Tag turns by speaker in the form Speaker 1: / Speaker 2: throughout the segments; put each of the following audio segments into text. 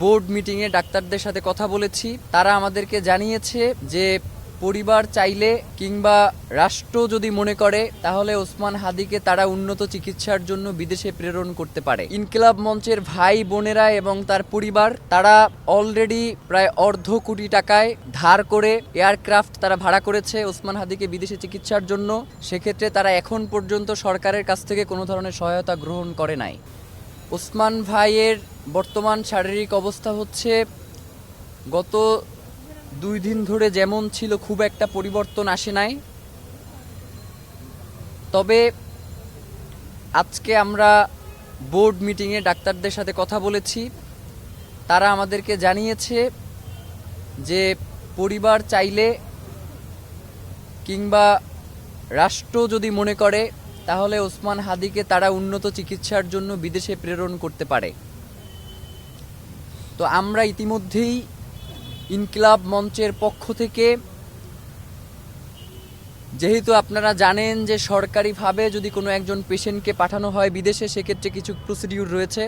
Speaker 1: Board মিটিংয়ে ডাক্তারদের সাথে কথা বলেছি। তারা আমাদেরকে জানিয়েছে যে পরিবার চাইলে কিংবা রাষ্ট্র যদি মনে করে তাহলে ওসমান হাদিকে তারা উন্নত চিকিৎসার জন্য বিদেশে প্রেরণ করতে পারে। ইনকিলাব মঞ্চের ভাই বোনেরা এবং তার পরিবার তারা অলরেডি প্রায় $250 টাকায় ধার করে এয়ারক্রাফট তারা ভাড়া করেছে ওসমান হাদিকে বিদেশে চিকিৎসার জন্য। সেক্ষেত্রে তারা এখন পর্যন্ত সরকারের কাছ থেকে কোনো ধরনের সহায়তা গ্রহণ করে নাই। ওসমান ভাইয়ের বর্তমান শারীরিক অবস্থা হচ্ছে গত 2 দিন ধরে যেমন ছিল খুব একটা পরিবর্তন আসে নাই। তবে আজকে আমরা বোর্ড মিটিংয়ে ডাক্তারদের সাথে কথা বলেছি। তারা আমাদেরকে জানিয়েছে যে পরিবার চাইলে কিংবা রাষ্ট্র যদি মনে করে তাহলে ওসমান হাদিকে তারা উন্নত চিকিৎসার জন্য বিদেশে প্রেরণ করতে পারে। তো আমরা ইতিমধ্যেই ইনকিলাব মঞ্চের পক্ষ থেকে, যেহেতু আপনারা জানেন যে সরকারিভাবে যদি কোনো একজন পেশেন্টকে পাঠানো হয় বিদেশে সেক্ষেত্রে কিছু প্রসিডিউর রয়েছে,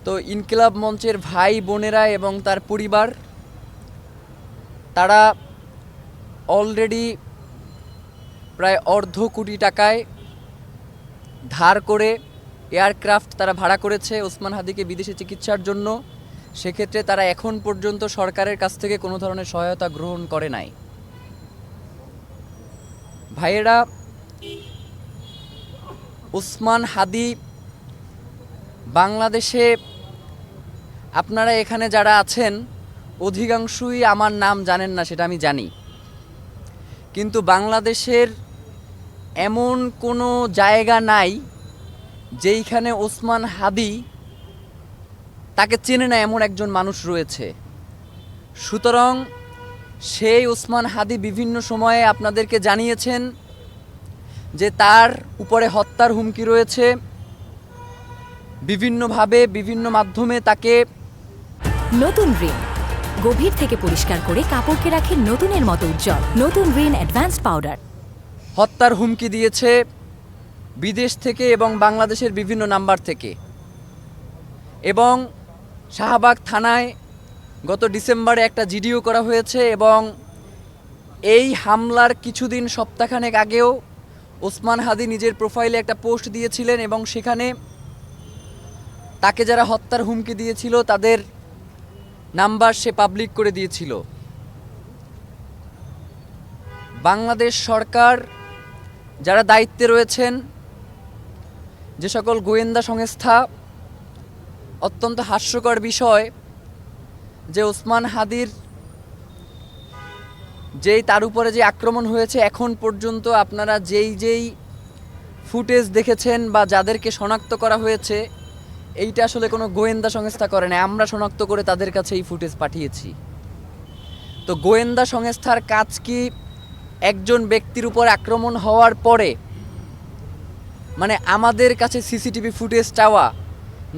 Speaker 1: তো ইনকিলাব মঞ্চের ভাই বোনেরা এবং তার পরিবার তারা অলরেডি প্রায় $250 টাকায় ধার করে এয়ারক্রাফট তারা ভাড়া করেছে ওসমান হাদিকে বিদেশে চিকিৎসার জন্য। সেক্ষেত্রে তারা এখন পর্যন্ত সরকারের কাছ থেকে কোনো ধরনের সহায়তা গ্রহণ করে নাই। ভাইয়েরা, ওসমান হাদি বাংলাদেশে, আপনারা এখানে যারা আছেন অধিকাংশই আমার নাম জানেন না, সেটা আমি জানি, কিন্তু বাংলাদেশের এমন কোনো জায়গা নাই যেইখানে ওসমান হাদি তাকে চেনে না এমন একজন মানুষ রয়েছে। সুতরাং সেই ওসমান হাদি বিভিন্ন সময়ে আপনাদেরকে জানিয়েছেন যে তার উপরে হত্যার হুমকি রয়েছে। বিভিন্নভাবে বিভিন্ন মাধ্যমে তাকে
Speaker 2: নতুন রিন গভীর থেকে পরিষ্কার করে কাপড়কে রাখে নতুনের মতো উজ্জ্বল। নতুন রিন অ্যাডভান্সড পাউডার।
Speaker 1: হত্যার হুমকি দিয়েছে বিদেশ থেকে এবং বাংলাদেশের বিভিন্ন নাম্বার থেকে। এবং শাহবাগ থানায় গত ডিসেম্বরে একটা জিডিও করা হয়েছে এবং এই হামলার কিছুদিন সপ্তাহখানেক আগেও ওসমান হাদি নিজের প্রোফাইলে একটা পোস্ট দিয়েছিলেন এবং সেখানে তাকে যারা হত্যার হুমকি দিয়েছিল তাদের নাম্বার সে পাবলিক করে দিয়েছিল। বাংলাদেশ সরকার যারা দায়িত্বে রয়েছেন, যে সকল গোয়েন্দা সংস্থা, অত্যন্ত হাস্যকর বিষয় যে ওসমান হাদির তার উপরে যে আক্রমণ হয়েছে এখন পর্যন্ত আপনারা যেই ফুটেজ দেখেছেন বা যাদেরকে শনাক্ত করা হয়েছে এইটা আসলে কোনো গোয়েন্দা সংস্থা করে না, আমরা শনাক্ত করে তাদের কাছে এই ফুটেজ পাঠিয়েছি। তো গোয়েন্দা সংস্থার কাজ কি একজন ব্যক্তির উপর আক্রমণ হওয়ার পরে মানে আমাদের কাছে সিসিটিভি ফুটেজ চাওয়া,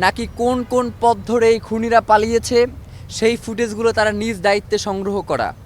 Speaker 1: নাকি কোন কোন পথ ধরে এই খুনিরা পালিয়েছে সেই ফুটেজগুলো তারা নিজ দায়িত্বে সংগ্রহ করা?